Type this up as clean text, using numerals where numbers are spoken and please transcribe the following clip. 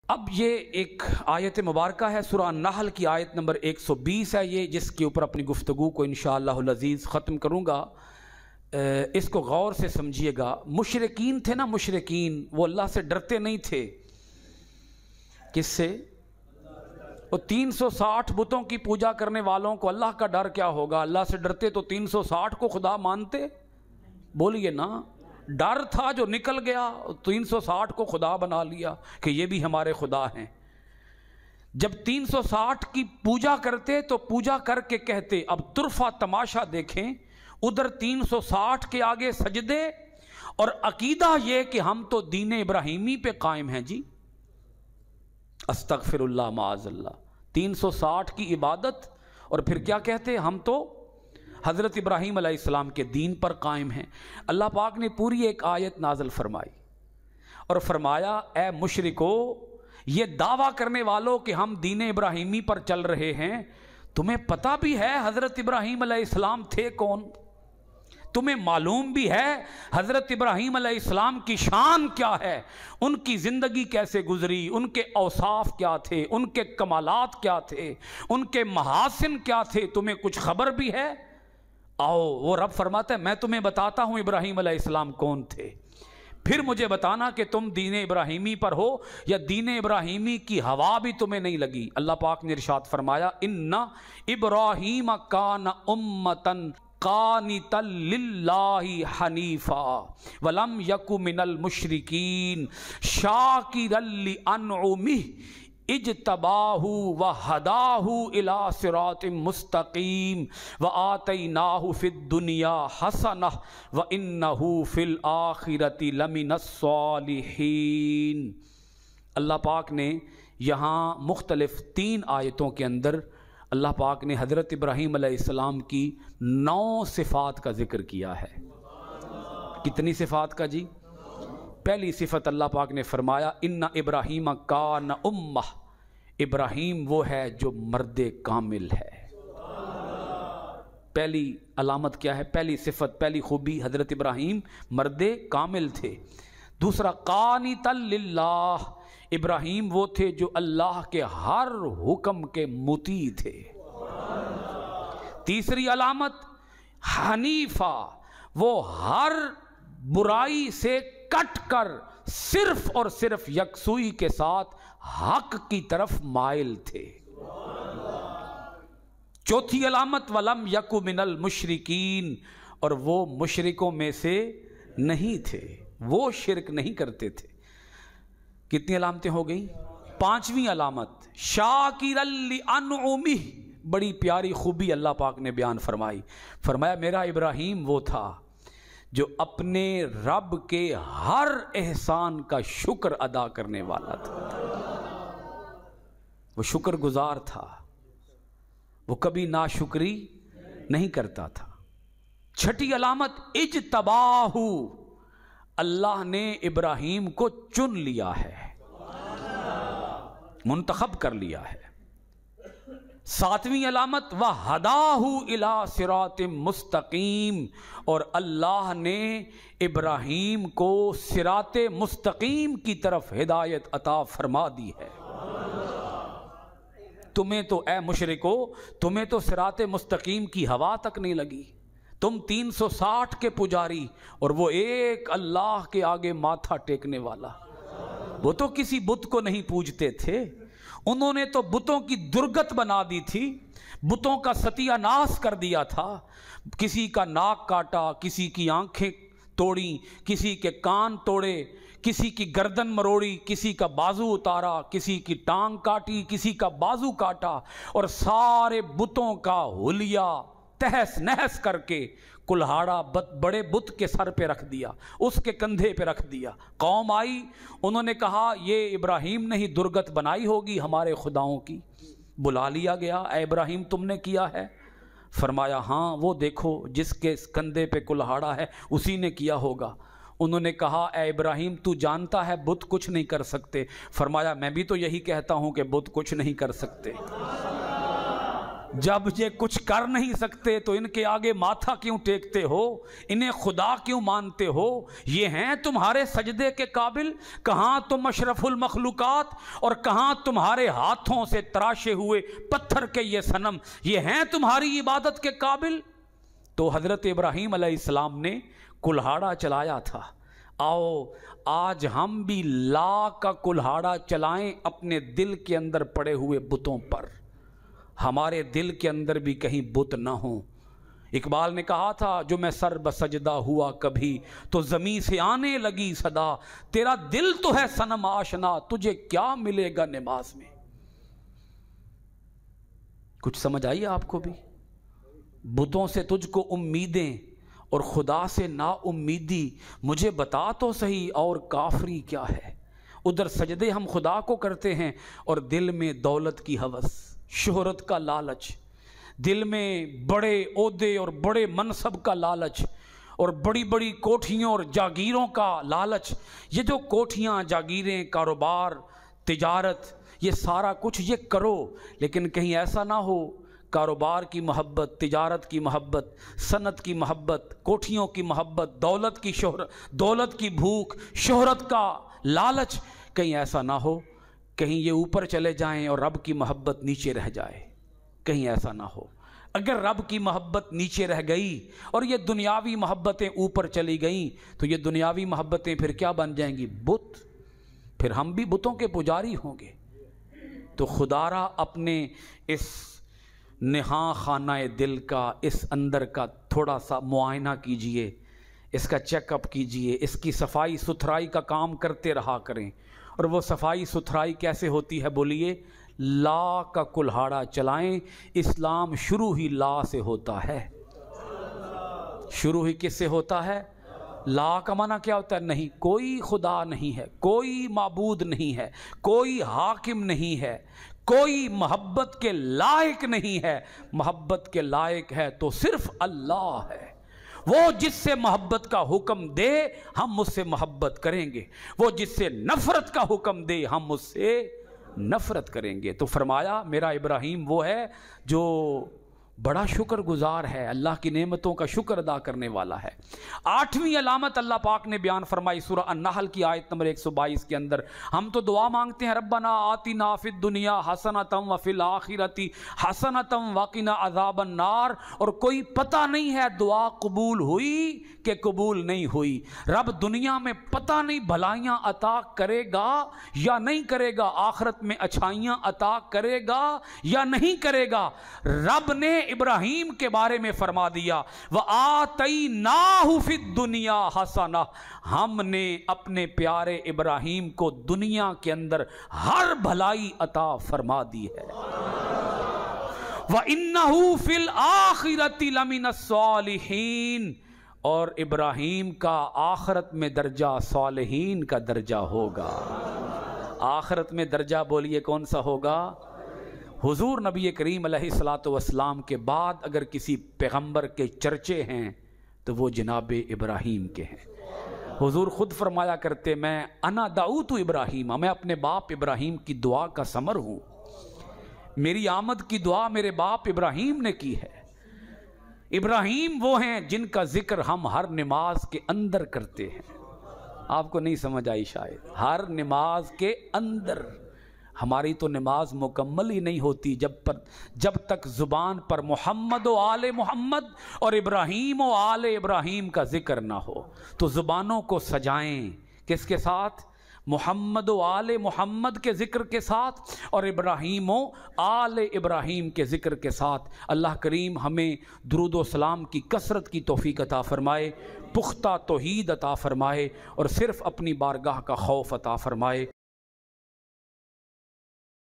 اب یہ ایک آیت مبارکہ ہے، سورہ النحل کی آیت نمبر 120 ہے یہ، جس کے اوپر اپنی گفتگو کو انشاءاللہ العزیز ختم کروں گا۔ اس کو غور سے سمجھیے گا۔ مشرکین تھے نا، مشرکین، وہ اللہ سے ڈرتے نہیں تھے۔ کس سے؟ وہ 360 بتوں کی پوجا کرنے والوں کو اللہ کا ڈر کیا ہوگا؟ اللہ سے ڈرتے تو 360 کو خدا مانتے؟ بولیے نا۔ ڈر تھا جو نکل گیا، 360 کو خدا بنا لیا کہ یہ بھی ہمارے خدا ہیں۔ جب 360 کی پوجا کرتے تو پوجا کر کے کہتے اب طرفہ تماشا دیکھیں، ادھر 360 کے آگے سجدے، اور عقیدہ یہ کہ ہم تو دین ابراہیمی پہ قائم ہیں جی۔ استغفر اللہ معاذ اللہ، 360 کی عبادت، اور پھر کیا کہتے ہم تو حضرت ابراہیم علیہ السلام کے دین پر قائم ہیں۔ اللہ پاک نے پوری ایک آیت نازل فرمائی اور فرمایا اے مشرکو، یہ دعویٰ کرنے والوں کہ ہم دین ابراہیمی پر چل رہے ہیں، تمہیں پتہ بھی ہے حضرت ابراہیم علیہ السلام تھے کون؟ تمہیں معلوم بھی ہے حضرت ابراہیم علیہ السلام کی شان کیا ہے، ان کی زندگی کیسے گزری، ان کے اوصاف کیا تھے، ان کے کمالات کیا تھے، ان کے محاسن کیا تھے، تمہیں کچھ خبر بھی ہے؟ آؤ، وہ رب فرماتا ہے میں تمہیں بتاتا ہوں ابراہیم علیہ السلام کون تھے، پھر مجھے بتانا کہ تم دین ابراہیمی پر ہو یا دین ابراہیمی کی ہوا بھی تمہیں نہیں لگی۔ اللہ پاک نے ارشاد فرمایا ان ابراہیم کان امتن قانتا للہ حنیفا ولم یک من المشرکین شاکرا لانعمہ اجتباہ وہداہ الی صراط مستقیم وآتیناہ فی الدنیا حسنہ وانہ فی الآخرۃ لمن الصالحین۔ اللہ پاک نے یہاں مختلف 3 آیتوں کے اندر اللہ پاک نے حضرت ابراہیم علیہ السلام کی 9 صفات کا ذکر کیا ہے۔ کتنی صفات کا جی؟ پہلی صفت اللہ پاک نے فرمایا ان ابراہیم کان امہ، ابراہیم وہ ہے جو مرد کامل ہے۔ پہلی علامت کیا ہے؟ پہلی صفت، پہلی خوبی، حضرت ابراہیم مرد کامل تھے۔ دوسرا قانتا للہ، ابراہیم وہ تھے جو اللہ کے ہر حکم کے مطیع تھے۔ تیسری علامت حنیفہ، وہ ہر برائی سے کٹ کر صرف اور صرف یکسوئی کے ساتھ حق کی طرف مائل تھے۔ چوتھی علامت ولم یک من المشرکین، اور وہ مشرکوں میں سے نہیں تھے، وہ شرک نہیں کرتے تھے۔ کتنی علامتیں ہو گئیں؟ 5ویں علامت شاکرا لانعمہ، بڑی پیاری خوبی اللہ پاک نے بیان فرمائی، فرمایا میرا ابراہیم وہ تھا جو اپنے رب کے ہر احسان کا شکر ادا کرنے والا تھا، وہ شکر گزار تھا، وہ کبھی ناشکری نہیں کرتا تھا۔ چھٹی علامت اجتباہ، اللہ نے ابراہیم کو چن لیا ہے، منتخب کر لیا ہے۔ 7ویں علامت وَهَدَاهُ إِلَىٰ صِرَاطٍ مُسْتَقِيم، اور اللہ نے ابراہیم کو صراط مستقیم کی طرف ہدایت عطا فرما دی ہے۔ تمہیں تو اے مشرکو، تمہیں تو صراط مستقیم کی ہوا تک نہیں لگی، تم 360 کے پجاری اور وہ ایک اللہ کے آگے ماتھا ٹیکنے والا۔ وہ تو کسی بت کو نہیں پوجتے تھے، انہوں نے تو بتوں کی درگت بنا دی تھی، بتوں کا ستیہ ناس کر دیا تھا، کسی کا ناک کاٹا، کسی کی آنکھیں توڑی، کسی کے کان توڑے، کسی کی گردن مروڑی، کسی کا بازو اتارا، کسی کی ٹانگ کاٹی، کسی کا بازو کاٹا، اور سارے بتوں کا حلیہ تہس نہس کر کے کلہاڑا بڑے بت کے سر پہ رکھ دیا، اس کے کندھے پہ رکھ دیا۔ قوم آئی، انہوں نے کہا یہ ابراہیم نے ہی درگت بنائی ہوگی ہمارے خداؤں کی۔ بلا لیا گیا، اے ابراہیم تم نے کیا ہے؟ فرمایا ہاں وہ دیکھو جس کے کندھے پہ کلہاڑا ہے اسی نے کیا ہوگا۔ انہوں نے کہا اے ابراہیم تو جانتا ہے بت کچھ نہیں کر سکتے؟ فرمایا میں بھی تو یہی کہتا ہوں کہ بت کچھ نہیں کر سکتے، جب یہ کچھ کر نہیں سکتے تو ان کے آگے ماتھا کیوں ٹیکتے ہو؟ انہیں خدا کیوں مانتے ہو؟ یہ ہیں تمہارے سجدے کے قابل؟ کہاں تم اشرف المخلوقات، اور کہاں تمہارے ہاتھوں سے تراشے ہوئے پتھر کے یہ صنم، یہ ہیں تمہاری عبادت کے قابل؟ تو حضرت ابراہیم علیہ السلام نے کلہاڑا چلایا تھا۔ آؤ آج ہم بھی لا کا کلہاڑا چلائیں اپنے دل کے اندر پڑے ہوئے بتوں پر۔ ہمارے دل کے اندر بھی کہیں بت نہ ہوں۔ اقبال نے کہا تھا، جو میں سر بسجدہ ہوا کبھی تو زمین سے آنے لگی صدا، تیرا دل تو ہے صنم آشنا، تجھے کیا ملے گا نماز میں؟ کچھ سمجھ آئی آپ کو بھی؟ بتوں سے تجھ کو امیدیں اور خدا سے نا امیدی، مجھے بتا تو صحیح اور کافری کیا ہے؟ ادھر سجدے ہم خدا کو کرتے ہیں اور دل میں دولت کی ہوس، شہرت کا لالچ، دل میں بڑے عہدے اور بڑے منصب کا لالچ، اور بڑی بڑی کوٹھیوں اور جاگیروں کا لالچ۔ یہ جو کوٹھیاں، جاگیریں، کاروبار، تجارت، یہ سارا کچھ یہ کرو، لیکن کہیں ایسا نہ ہو کاروبار کی محبت، تجارت کی محبت، صنعت کی محبت، کوٹھیوں کی محبت، دولت کی شہرت، دولت کی بھوک، شہرت کا لالچ، کہیں ایسا نہ ہو کہیں یہ اوپر چلے جائیں اور رب کی محبت نیچے رہ جائے۔ کہیں ایسا نہ ہو، اگر رب کی محبت نیچے رہ گئی اور یہ دنیاوی محبتیں اوپر چلی گئیں تو یہ دنیاوی محبتیں پھر کیا بن جائیں گی؟ بت۔ پھر ہم بھی بتوں کے پجاری ہوں گے۔ تو خدا را اپنے اس نہاں خانہ دل کا، اس اندر کا تھوڑا سا معائنہ کیجئے، اس کا چیک اپ کیجئے، اس کی صفائی ستھرائی کا کام کرتے رہا کریں۔ اور وہ صفائی ستھرائی کیسے ہوتی ہے بولیے؟ لا کا کلہاڑا چلائیں۔ اسلام شروع ہی لا سے ہوتا ہے۔ شروع ہی کس سے ہوتا ہے؟ لا کا معنی کیا ہوتا ہے؟ نہیں، کوئی خدا نہیں ہے، کوئی معبود نہیں ہے، کوئی حاکم نہیں ہے، کوئی محبت کے لائق نہیں ہے۔ محبت کے لائق ہے تو صرف اللہ ہے۔ وہ جس سے محبت کا حکم دے ہم اس سے محبت کریں گے، وہ جس سے نفرت کا حکم دے ہم اس سے نفرت کریں گے۔ تو فرمایا میرا ابراہیم وہ ہے جو بڑا شکر گزار ہے، اللہ کی نعمتوں کا شکر ادا کرنے والا ہے۔ 8ویں علامت اللہ پاک نے بیان فرمائی سورہ النحل کی آیت نمبر 122 کے اندر۔ ہم تو دعا مانگتے ہیں ربنا آتنا فی الدنیا حسنۃ وفی الآخرۃ حسنۃ وقنا عذاب النار، اور کوئی پتہ نہیں ہے دعا قبول ہوئی کہ قبول نہیں ہوئی۔ رب دنیا میں پتہ نہیں بھلائیاں عطا کرے گا یا نہیں کرے گا، آخرت میں اچھائیاں عطا کرے گا یا نہیں کرے گا۔ رب نے ابراہیم کے بارے میں فرما دیا وَآتَيْنَاهُ فِي الدُّنْيَا حَسَنَةً، ہم نے اپنے پیارے ابراہیم کو دنیا کے اندر ہر بھلائی عطا فرما دی ہے۔ وَإِنَّهُ فِي الْآخِرَةِ لَمِنَ الصَّالِحِينَ، اور ابراہیم کا آخرت میں درجہ صالحین کا درجہ ہوگا۔ آخرت میں درجہ بولیے کون سا ہوگا؟ حضور نبی کریم علیہ الصلاۃ والسلام کے بعد اگر کسی پیغمبر کے چرچے ہیں تو وہ جناب ابراہیم کے ہیں۔ حضور خود فرمایا کرتے میں انا دعوت ابراہیم، میں اپنے باپ ابراہیم کی دعا کا ثمر ہوں۔ میری آمد کی دعا میرے باپ ابراہیم نے کی ہے۔ ابراہیم وہ ہیں جن کا ذکر ہم ہر نماز کے اندر کرتے ہیں۔ آپ کو نہیں سمجھ آئی شاید؟ ہر نماز کے اندر۔ ہماری تو نماز مکمل ہی نہیں ہوتی جب تک زبان پر محمد و آل محمد اور ابراہیم و آل ابراہیم کا ذکر نہ ہو۔ تو زبانوں کو سجائیں کس کے ساتھ؟ محمد و آل محمد کے ذکر کے ساتھ اور ابراہیم و آل ابراہیم کے ذکر کے ساتھ۔ اللہ کریم ہمیں درود و سلام کی کثرت کی توفیق عطا فرمائے، پختہ توحید عطا فرمائے اور صرف اپنی بارگاہ کا خوف عطا فرمائے۔